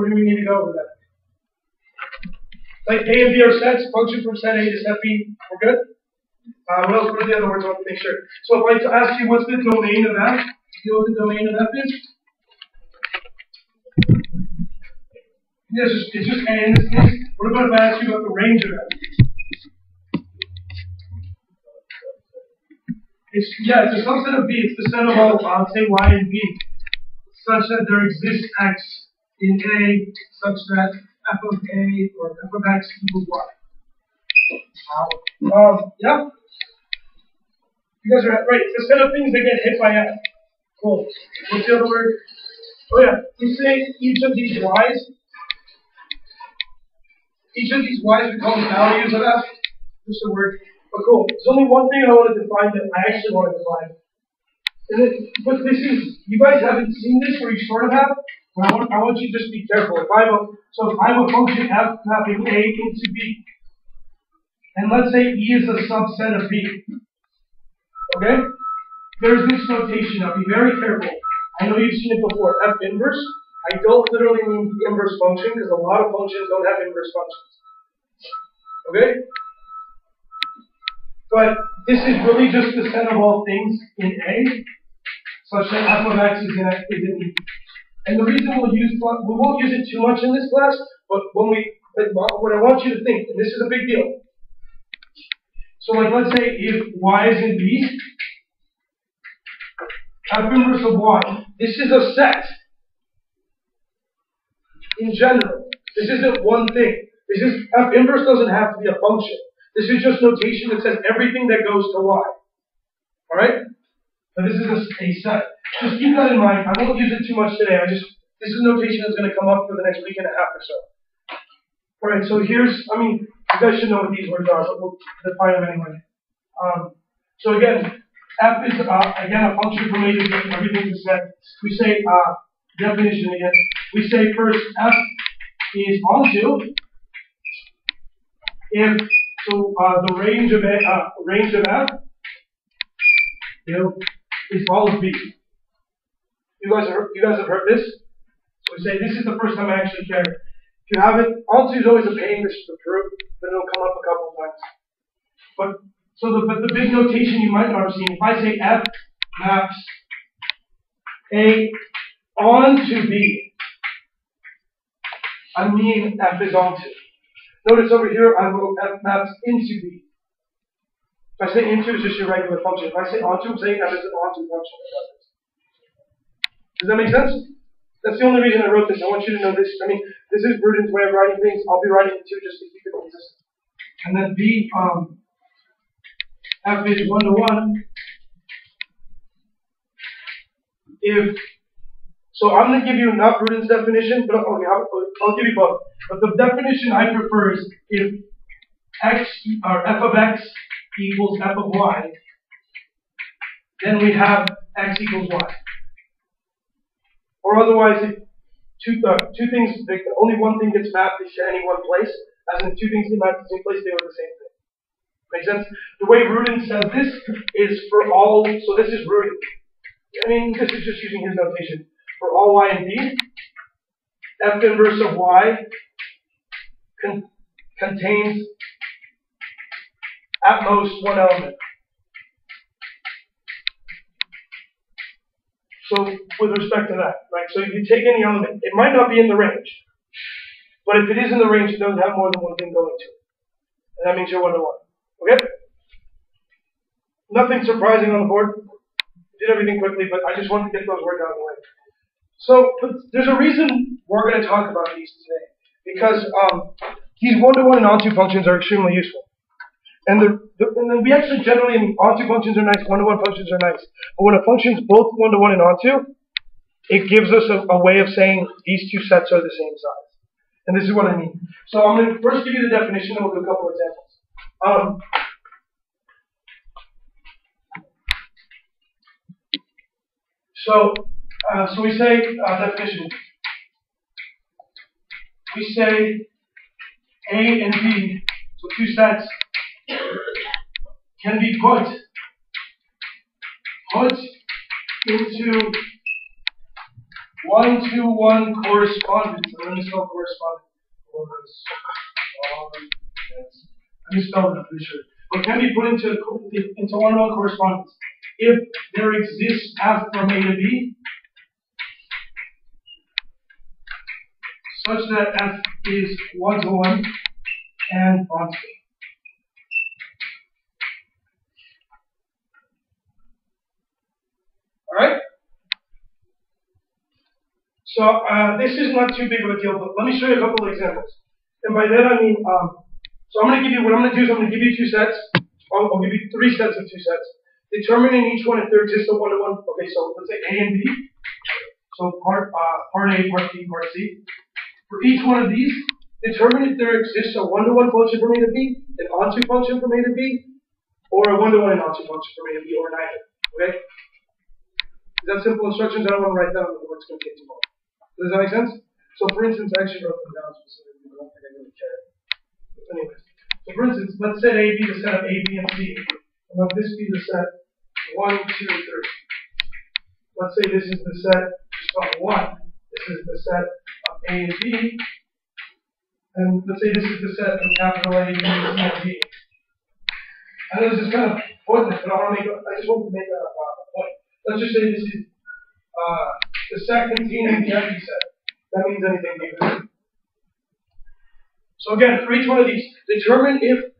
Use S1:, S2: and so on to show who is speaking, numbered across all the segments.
S1: or do we need to go over that? Like A and B are sets, function from set A to set B. We're good? What else? What are the other words? I want to make sure. So if I ask you what's the domain of F, you know what the domain of F is? Yes, it's just A in this case. What about if I ask you about the range of F? It's a subset of B. It's the set of all, say, Y and B, such that there exists X in A, such that F of A or F of X equals Y. Yeah? You guys are right. It's a set of things that get hit by F. Cool. What's the other word? Oh yeah. We say each of these Y's we call them values of F. Just a word. But cool. There's only one thing I want to define that I actually want to define. But this is, you guys haven't seen this, or you sort of have, but I want you to just be careful. If I have a function F mapping A into B, and let's say E is a subset of B, okay? There's this notation. Now be very careful. I know you've seen it before. F inverse. I don't literally mean the inverse function, because a lot of functions don't have inverse functions. Okay? But this is really just the set of all things in A, such that F of X is in E. And the reason we won't use it too much in this class, but what I want you to think, and this is a big deal. So like let's say if Y is in B, F inverse of Y, this is a set. In general, this isn't one thing. This is F inverse doesn't have to be a function. This is just notation that says everything that goes to Y. Alright? But this is a set. Just keep that in mind. I won't use it too much today. This is notation that's going to come up for the next week and a half or so. Alright, so you guys should know what these words are, but we'll define them anyway. So again, F is, again, a function from A to B. Everything's a set. We say, definition again. We say first, F is onto if the range of F is all of B. You guys have heard this? So we say this is the first time I actually care. If you haven't, onto is always a pain to prove, but it'll come up a couple of times. But the big notation you might not have seen, if I say F maps A onto B, I mean F is onto. Notice over here I wrote F maps into B. If I say into, it's just your regular function. If I say onto, I'm saying F is an onto function. Does that make sense? That's the only reason I wrote this. I want you to know this. This is Bruden's way of writing things. I'll be writing it too just to keep it consistent. And then B, F is 1 to 1. So I'm going to give you not Bruden's definition, but okay, I'll give you both. But the definition I prefer is if X or F of X equals F of Y, then we have X equals Y. Or otherwise, if two things, only one thing gets mapped to any one place, as in two things get mapped to the same place, they were the same thing. Make sense? The way Rudin says this is for all, so this is Rudin. This is just using his notation. For all Y and B, F inverse of Y contains at most one element. So with respect to that, right? So if you take any element, it might not be in the range, but if it is in the range, it doesn't have more than one thing going to it. And that means you're 1 to 1. Okay? Nothing surprising on the board. Did everything quickly, but I just wanted to get those words out of the way. So there's a reason we're going to talk about these today, because these 1 to 1 and onto functions are extremely useful. And then we actually generally, onto functions are nice, 1 to 1 functions are nice. But when a function is both 1 to 1 and onto, it gives us a way of saying these two sets are the same size. And this is what I mean. So I'm going to first give you the definition, and we'll do a couple of examples. So we say definition. We say A and B, so two sets, can be put into one-to-one correspondence. So let me spell correspondence. Let me spell it, I'm pretty sure. But can be put into one-to-one correspondence if there exists F from A to B, such that F is one-to-one and constant. Alright? So this is not too big of a deal, but let me show you a couple of examples. And by that I mean, so I'm going to give you, what I'm going to do is I'm going to give you two sets. I'll give you three sets of two sets. Determine in each one if there exists a one-to-one. Okay, so let's say A and B. So part A, part B, part C. For each one of these, determine if there exists a one-to-one function from A to B, an onto function from A to B, or a one-to-one and onto function from A to B, or neither. Okay? Is that simple instructions? I don't want to write down the words going to take too long. Does that make sense? So for instance, I actually wrote them down specifically. I don't think I really care. But anyways. So for instance, let's set A be the set of A, B, and C. And let this be the set 1, 2, 3. Let's say this is the set of 1. This is the set of A and B. And let's say this is the set of capital A, B, C, and D. I know this is kind of pointless, but I just want to make a point. Let's just say this is the set containing the empty set. That means anything given. So again, for each one of these, determine if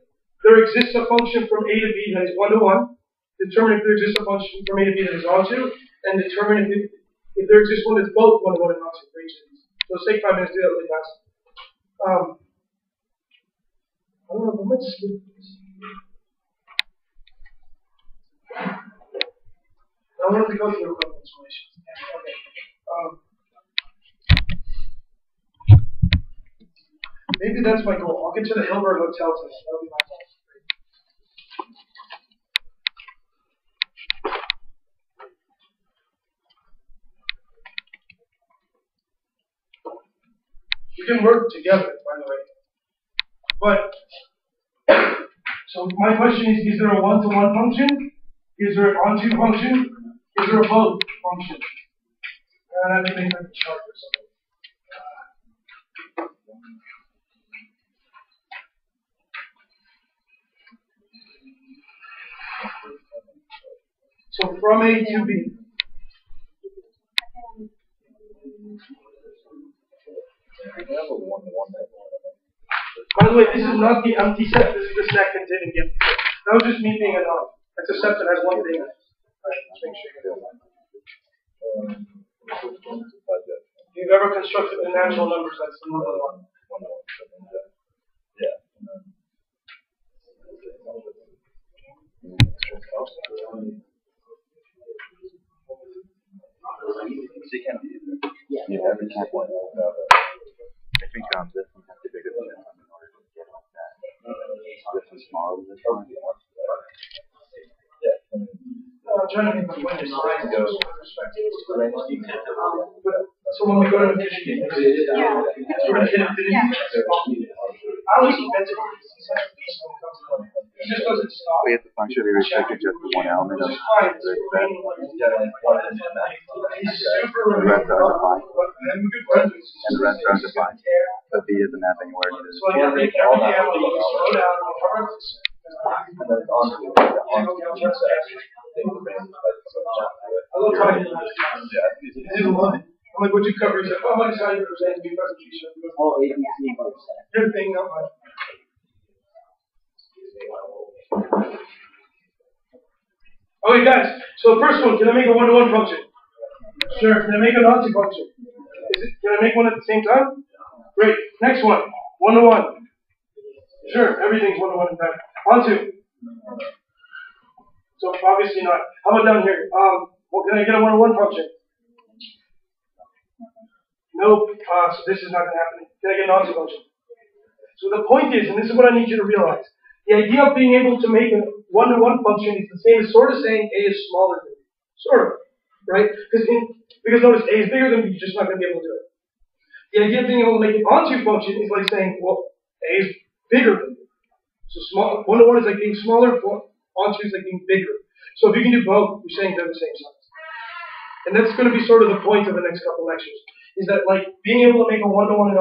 S1: there exists a function from A to B that is one-to-one. Determine if there exists a function from A to B that is onto, and determine if there exists one that's both one-to-one and onto for each of these. So let's take 5 minutes to do that really fast. I don't know, how much skip this? I wanted to go through a couple of explanations. Okay. Maybe that's my goal. I'll get to the Hilbert Hotel tonight. That'll be my goal. We can work together, by the way. But, so my question is there a one-to-one function? Is there an onto function? Is there a both function? And I have to make like a chart or something. So from A to B. By the way, this is not the empty set, this is the set containing the empty set. That was just me being a non. It's a set that has one thing in it. Alright, let's make sure you do that. If you've ever constructed the natural numbers, that's the number one.
S2: Yeah. Every time one. I think this one has to be bigger than this one in order to get like that. This one's smaller than this one.
S1: I'm trying to think of when the size goes with respect to so when we go to the fishing, we're going to hit infinity. I always invent it. It just doesn't stop.
S2: We have to function be restricted just to one element of the rest are defined. And the rest are undefined. So B is a mapping where it is.
S1: So I think every element you slow down and cover this. And then it's on to I love talking about it. I'm like, what'd you cover? He's like, oh, I decided to present a new presentation.
S3: Oh, ABC.
S1: Your thing, not mine. Okay, guys. So the first one, can I make a one-to-one function? Sure. Can I make an onto function? Can I make one at the same time? Great. Next one, one-to-one. Sure. Everything's one-to-one in fact. Onto. So obviously not. How about down here? Well, can I get a one-to-one function? Nope. So this is not going to happen. Can I get an onto function? So the point is, and this is what I need you to realize, the idea of being able to make a one-to-one function is the same as sort of saying A is smaller than B. Sort of. Right? Because notice A is bigger than B, you're just not going to be able to do it. The idea of being able to make an onto function is like saying, well, A is bigger than B. So one-to-one is like being smaller, onto is like being bigger. So if you can do both, you're saying they're the same size. And that's going to be sort of the point of the next couple lectures, is that like being able to make a one-to-one